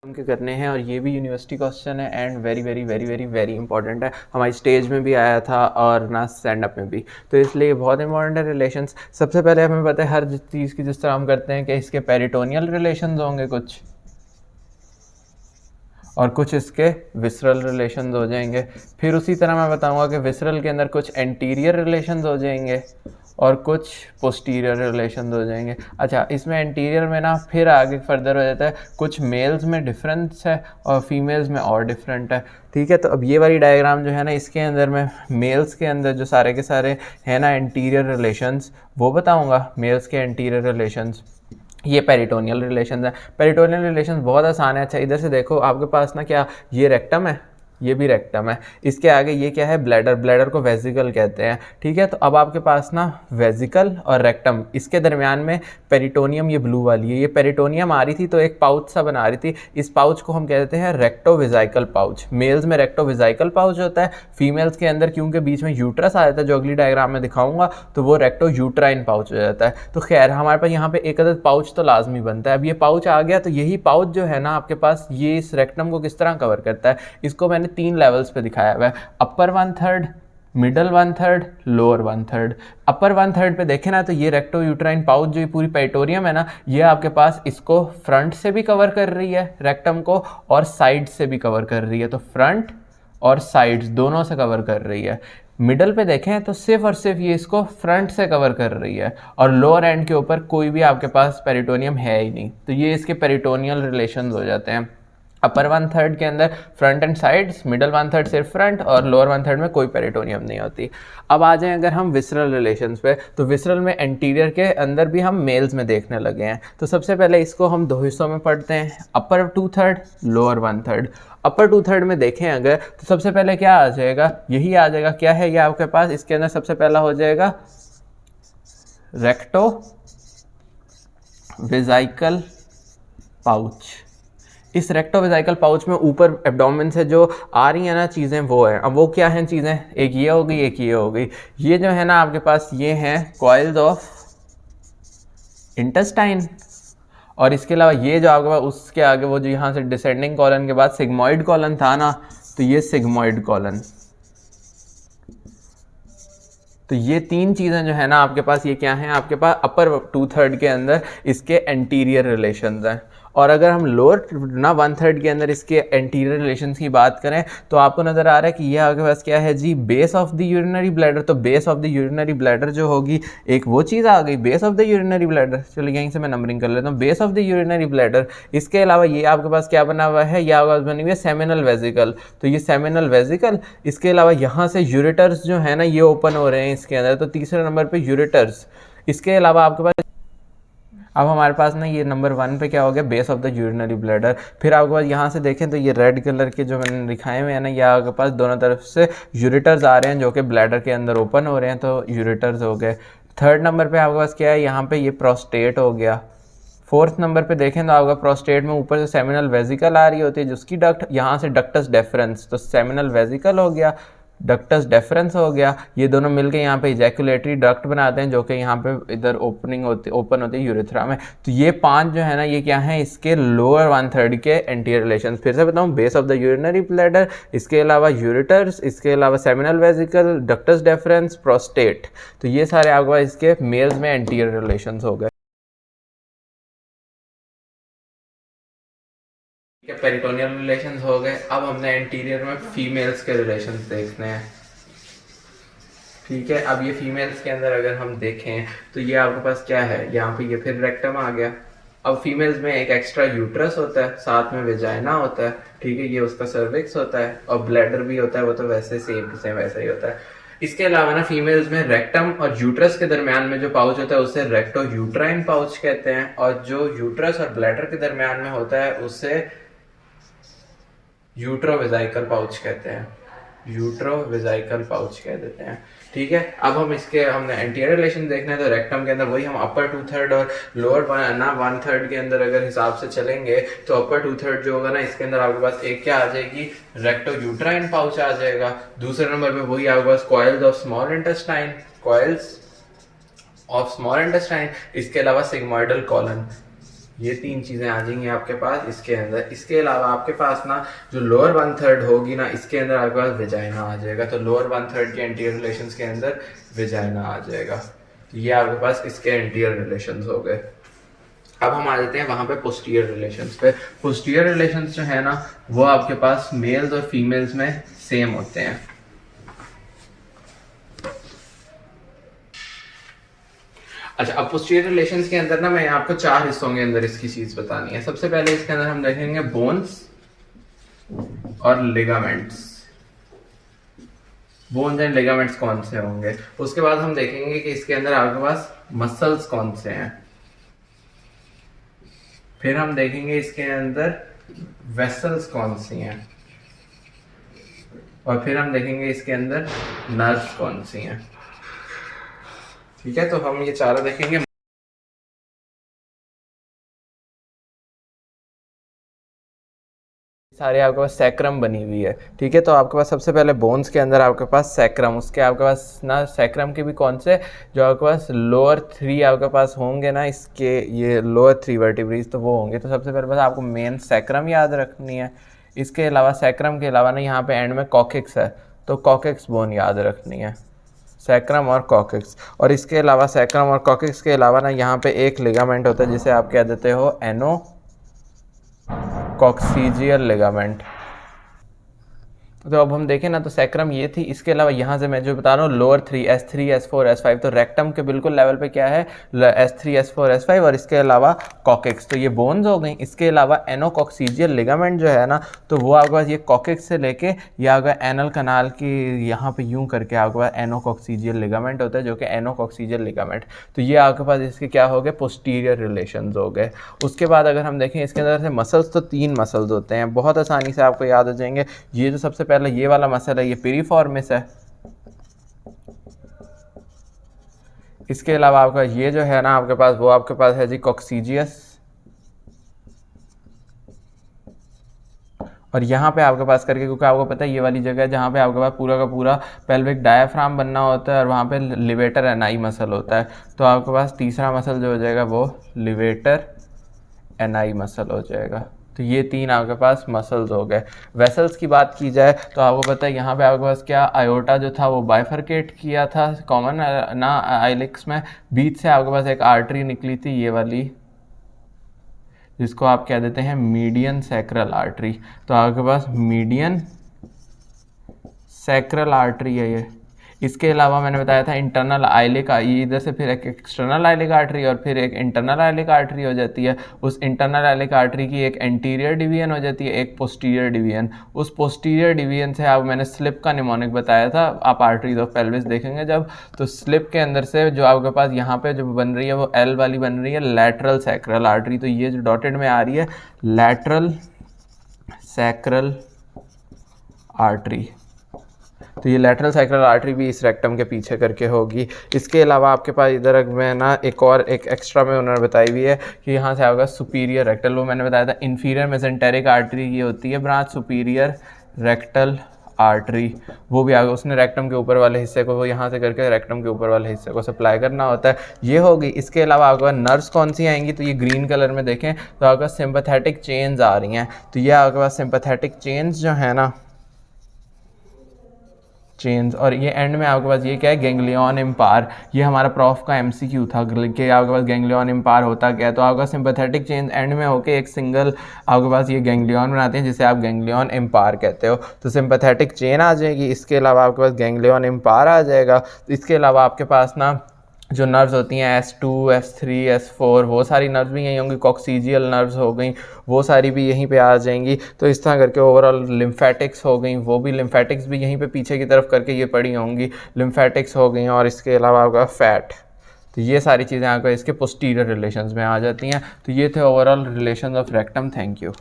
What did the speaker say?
के करने हैं और ये भी यूनिवर्सिटी क्वेश्चन है and very very very very very important है। हमारी स्टेज में भी आया था और ना स्टैंड अप में भी, तो इसलिए बहुत इंपॉर्टेंट है रिलेशंस। सबसे पहले हमें पता है हर चीज़ की जिस तरह हम करते हैं कि इसके पेरिटोनियल रिलेशंस होंगे कुछ, और कुछ इसके विसरल रिलेशंस हो जाएंगे। फिर उसी तरह मैं बताऊंगा कि विसरल के अंदर कुछ एंटीरियर रिलेशंस हो जाएंगे और कुछ पोस्टीरियर रिलेशंस हो जाएंगे। अच्छा, इसमें एंटीरियर में ना फिर आगे फर्दर हो जाता है, कुछ मेल्स में डिफरेंस है और फीमेल्स में और डिफरेंट है। ठीक है, तो अब ये वाली डायग्राम जो है ना, इसके अंदर मैं मेल्स के अंदर जो सारे के सारे हैं ना एंटीरियर रिलेशंस वो बताऊंगा। मेल्स के एंटीरियर रिलेशंस, ये पेरिटोनियल रिलेशंस है। पेरिटोनियल रिलेशंस बहुत आसान है। अच्छा, इधर से देखो, आपके पास ना क्या ये रेक्टम है, ये भी रेक्टम है। इसके आगे ये क्या है, ब्लैडर। ब्लैडर को वेजिकल कहते हैं। ठीक है, तो अब आपके पास ना वेजिकल और रेक्टम, इसके दरमियान में पेरिटोनियम, ये ब्लू वाली है, ये पेरिटोनियम आ रही थी तो एक पाउच सा बना रही थी। इस पाउच को हम कहते हैं रेक्टोवेजाइकल पाउच। मेल्स में रेक्टोवेजाइकल पाउच होता है, फीमेल्स के अंदर क्योंकि बीच में यूट्रस आ जाता है, जो अगली डायग्राम में दिखाऊंगा, तो वो रेक्टो यूट्राइन पाउच हो जाता है। तो खैर, हमारे पास यहाँ पे एक अदद पाउच तो लाजमी बनता है। अब ये पाउच आ गया, तो यही पाउच जो है ना आपके पास, ये इस रेक्टम को किस तरह कवर करता है, इसको मैंने 3 लेवल्स पे दिखाया हुआ है। अपर 1/3, मिडल 1/3, लोअर 1/3। अपर 1/3 पे देखें ना, तो ये रेक्टो यूट्राइन पाउच जो ये पूरी पेरिटोनियम है ना, ये आपके पास इसको फ्रंट से भी कवर कर रही है रेक्टम को, और साइड से भी कवर कर रही है। तो फ्रंट और साइड्स दोनों से कवर कर रही है। मिडल पे देखें तो सिर्फ और सिर्फ ये इसको फ्रंट से कवर कर रही है, और लोअर एंड के ऊपर कोई भी आपके पास पेरिटोनियम है ही नहीं। तो ये इसके पेरिटोनियल रिलेशंस हो जाते हैं। अपर 1/3 के अंदर फ्रंट एंड साइड्स, मिडल 1/3 सिर्फ फ्रंट, और लोअर 1/3 में कोई पेरिटोनियम नहीं होती। अब आ जाएं अगर हम विसरल रिलेशंस पे, तो विसरल में एंटीरियर के अंदर भी हम मेल्स में देखने लगे हैं। तो सबसे पहले इसको हम 2 हिस्सों में पढ़ते हैं, अपर 2/3, लोअर 1/3। अपर 2/3 में देखें अगर, तो सबसे पहले क्या आ जाएगा, यही आ जाएगा। क्या है ये आपके पास, इसके अंदर सबसे पहला हो जाएगा रेक्टो वेजाइकल पाउच। इस रेक्टोवेजाइकल पाउच में ऊपर एब्डोमेन से जो आ रही है ना चीज़ें, वो है। अब वो क्या हैं चीज़ें, एक ये हो गई, एक ये हो गई। ये जो है ना आपके पास, ये हैं कॉइल्स ऑफ इंटेस्टाइन, और इसके अलावा ये जो आपके पास उसके आगे वो जो यहाँ से डिसेंडिंग कॉलन के बाद सिग्मोइड कॉलन था ना, तो ये सिग्मोइड कॉलन। तो ये 3 चीज़ें जो है ना आपके पास, ये क्या हैं आपके पास, अपर 2/3 के अंदर इसके एंटीरियर रिलेशंस हैं। और अगर हम लोअर ना 1/3 के अंदर इसके एंटीरियर रिलेशंस की बात करें, तो आपको नज़र आ रहा है कि ये आपके पास क्या है जी, base of the urinary bladder. तो base of the urinary bladder जो होगी, एक वो चीज़ आ गई, base of the urinary bladder. चलिए यहीं से मैं नंबरिंग कर लेता हूँ, base of the urinary bladder. इसके अलावा ये आपके पास क्या बना हुआ है, ये आपके पास बनी हुई है सेमिनल वेजिकल। तो ये सेमिनल वेजिकल, इसके अलावा यहाँ से यूरेटर्स जो है ना, ये ओपन हो रहे हैं इसके अंदर। तो तीसरे नंबर पर यूरेटर्स। इसके अलावा आपके पास, अब हमारे पास ना ये नंबर 1 पे क्या हो गया, base of the urinary bladder. फिर आपके पास यहाँ से देखें तो ये रेड कलर के जो मैंने दिखाए हुए हैं ना, ये आपके पास दोनों तरफ से यूरेटर्स आ रहे हैं जो कि ब्लैडर के अंदर ओपन हो रहे हैं, तो यूरेटर्स हो गए। 3rd नंबर पे आपके पास क्या है, यहाँ पे ये प्रोस्टेट हो गया। 4th नंबर पे देखें तो आपका प्रोस्टेट में ऊपर से सेमिनल वेजिकल आ रही होती है, जिसकी डक्ट, यहाँ से डक्टस डेफरेंस। तो सेमिनल वेजिकल हो गया, डक्टस डेफरेंस हो गया, ये दोनों मिलके यहाँ पे इजैकुलेटरी डक्ट बनाते हैं, जो कि यहाँ पे इधर ओपन होती है यूरेथ्रा में। तो ये 5 जो है ना, ये क्या है, इसके लोअर 1/3 के एंटीरियर रिलेशन। फिर से बताऊँ, base of the urinary bladder, इसके अलावा यूरेटर्स, इसके अलावा seminal vesicle, ductus deference, prostate. तो ये सारे आपके पास इसके मेल्स में एंटीरियर रिलेशन हो गए। पेरिटोनियल रिलेशंस हो गए। अब हमने एंटीरियर में फीमेल्स के रिलेशंस देखने हैं। ठीक है, अब ये फीमेल्स के अंदर अगर हम देखें तो ये आपके पास क्या है, यहाँ पे ये फिर रेक्टम आ गया। अब फीमेल्स में एक एक्स्ट्रा यूट्रस होता है, साथ में वेजाइना होता है। ठीक है, ये उसका सर्विक्स होता है, और ब्लैडर भी होता है, वो तो वैसे सेम वैसा ही होता है। इसके अलावा ना फीमेल्स में रेक्टम और यूट्रस के दरमियान में जो पाउच होता है उसे रेक्टो यूट्राइन पाउच कहते हैं, और जो यूट्रस और ब्लैडर के दरमियान में होता है उसे यूट्रोवेजाइकल पाउच कहते हैं, यूट्रोवेजाइकल पाउच कह देते हैं। ठीक है, अब हमने एंटीरियर रिलेशन देखना है, तो रेक्टम के अंदर वही हम अपर 2/3 और लोअर 1/3 के अंदर अगर हिसाब से चलेंगे, तो अपर 2/3 जो होगा ना, इसके अंदर आपके पास एक क्या आ जाएगी, रेक्टो यूट्राइन पाउच आ जाएगा। दूसरे नंबर पे वही आपके पास coils of small intestine, coils of small intestine. इसके अलावा सिग्मोइडल कॉलन, ये 3 चीज़ें आ जाएंगी आपके पास इसके अंदर। इसके अलावा आपके पास ना जो लोअर 1/3 होगी ना, इसके अंदर आपके पास वेजाइना आ जाएगा। तो लोअर 1/3 के एंटीरियर रिलेशंस के अंदर वेजाइना आ जाएगा। तो ये आपके पास इसके एंटीरियर रिलेशंस हो गए। अब हम आ जाते हैं वहाँ पे पोस्टीरियर रिलेशंस पे। पोस्टीरियर रिलेशंस जो है ना वो आपके पास मेल्स और फीमेल्स में सेम होते हैं। अच्छा, अब पोस्टीरियर रिलेशंस के अंदर ना मैं आपको 4 हिस्सों के अंदर इसकी चीज बतानी है। सबसे पहले इसके अंदर हम देखेंगे बोन्स और लिगामेंट्स। बोन्स एंड लिगामेंट्स कौन से होंगे। उसके बाद हम देखेंगे कि इसके अंदर आपके पास मसल्स कौन से हैं। फिर हम देखेंगे इसके अंदर वेसल्स कौन सी हैं। और फिर हम देखेंगे इसके अंदर नर्व्स कौन सी हैं। ठीक है, तो हम ये चारों देखेंगे। सारे आपके पास सैक्रम बनी हुई है। ठीक है, तो आपके पास सबसे पहले बोन्स के अंदर आपके पास सैक्रम, उसके आपके पास ना सैक्रम के भी कौन से जो आपके पास लोअर 3 आपके पास होंगे ना, इसके ये लोअर 3 वर्टिब्रीज तो वो होंगे। तो सबसे पहले बस आपको मेन सैक्रम याद रखनी है। इसके अलावा सैक्रम के अलावा ना यहाँ पे एंड में कॉकेक्स है, तो कॉकेक्स बोन याद रखनी है। सैक्रम और कॉकेक्स। और इसके अलावा सैक्रम और कॉकेक्स के अलावा ना यहाँ पे एक लिगामेंट होता है जिसे आप कह देते हो एनो कॉक्सीजियल लिगामेंट। तो अब हम देखें ना, तो सैक्रम ये थी। इसके अलावा यहाँ से मैं जो बता रहा हूँ लोअर 3 S3 S4 S5, तो रेक्टम के बिल्कुल लेवल पे क्या है S3 S4 S5 और इसके अलावा कॉकेक्स, तो ये बोन्स हो गई। इसके अलावा एनोकॉक्सीजियल लिगामेंट जो है ना, तो वो आपके पास ये कॉकेक्स से लेके या अगर एनल कनाल की यहाँ पे यूँ करके आपके पास एनोकॉक्सीजियल लिगामेंट होता है जो कि एनोकॉक्सीजियल लिगामेंट। तो ये आपके पास इसके क्या हो गए पोस्टीरियर रिलेशंस हो गए। उसके बाद अगर हम देखें इसके अंदर से मसल्स, तो 3 मसल्स होते हैं, बहुत आसानी से आपको याद हो जाएंगे। ये जो सबसे पहले ये वाला मसल है ये पिरिफॉर्मिस है। इसके अलावा आपका ये जो है ना आपके पास वो आपके पास है जी कॉक्सीजियस। और यहाँ पे आपके पास करके, क्योंकि आपको पता है ये वाली जगह है जहाँ पे आपके पास पूरा का पूरा पेल्विक डायाफ्राम बनना होता है और वहाँ पे लिवेटर एनाई मसल होता है। तो आपके पास तीसरा मसल जो हो जाएगा वो लिवेटर एनाई मसल हो जाएगा। तो ये 3 आपके पास मसल्स हो गए। वेसल्स की बात की जाए तो आपको पता है यहाँ पे आपके पास क्या आयोटा जो था वो बाइफरकेट किया था कॉमन ना आइलिक्स में। बीच से आपके पास एक आर्टरी निकली थी ये वाली, जिसको आप कह देते हैं मीडियन सैक्रल आर्टरी। तो आपके पास मीडियन सैक्रल आर्टरी है ये। इसके अलावा मैंने बताया था इंटरनल आइलिक, इधर से फिर एक एक्सटर्नल आइलिक आर्टरी और फिर एक इंटरनल आइलिक आर्टरी हो जाती है। उस इंटरनल आइलिक आर्टरी की एक एंटीरियर डिवीजन हो जाती है, एक पोस्टीरियर डिवीजन। उस पोस्टीरियर डिवीजन से आप मैंने स्लिप का निमोनिक बताया था, आप आर्टरीज ऑफ पेल्विस देखेंगे जब, तो स्लिप के अंदर से जो आपके पास यहाँ पे जो बन रही है वो एल वाली बन रही है लैटरल सैक्रल आर्टरी। तो ये जो डॉटेड में आ रही है लैटरल सैक्रल आर्टरी, तो ये लैटरल सैक्रल आर्टरी भी इस रेक्टम के पीछे करके होगी। इसके अलावा आपके पास इधर में ना एक और एक एक्स्ट्रा में उन्होंने बताई हुई है कि यहाँ से आपका सुपीरियर रेक्टल, वो मैंने बताया था इंफीरियर मेसेंटेरिक आर्टरी की होती है ब्रांच, सुपीरियर रेक्टल आर्टरी वो भी आगे उसने रेक्टम के ऊपर वाले हिस्से को वो यहाँ से करके रेक्टम के ऊपर वाले हिस्से को सप्लाई करना होता है। ये होगी। इसके अलावा आपके पास नर्व्स कौन सी आएंगी, तो ये ग्रीन कलर में देखें तो आपके पास सिंपैथेटिक चेन्स आ रही हैं। तो ये आपके पास सिंपैथेटिक चेन्स जो है ना चेन्स, और ये एंड में आपके पास ये क्या है गैंग्लियन इम्पार। ये हमारा प्रॉफ का एमसीक्यू था कि आपके पास गैंग्लियन इम्पार होता क्या है। तो आपका सिंपैथेटिक चेन्स एंड में होके एक सिंगल आपके पास ये गैंग्लियन बनाते हैं जिसे आप गैंग्लियन इम्पार कहते हो। तो सिंपैथेटिक चेन आ जाएगी। इसके अलावा आपके पास गैंग्लियन इम्पार आ जाएगा। इसके अलावा आपके पास ना जो नर्व्स होती हैं S2 S3 S4 वो सारी नर्व्स भी यहीं होंगी। कॉक्सीजियल नर्व्स हो गई वो सारी भी यहीं पे आ जाएंगी। तो इस तरह करके ओवरऑल लिम्फेटिक्स हो गई, वो भी लिम्फेटिक्स भी यहीं पे पीछे की तरफ करके ये पड़ी होंगी, लिम्फेटिक्स हो गई। और इसके अलावा आपका फैट, तो ये सारी चीज़ें आपका इसके पोस्टीरियर रिलेशंस में आ जाती हैं। तो ये थे overall relations of rectum. Thank you.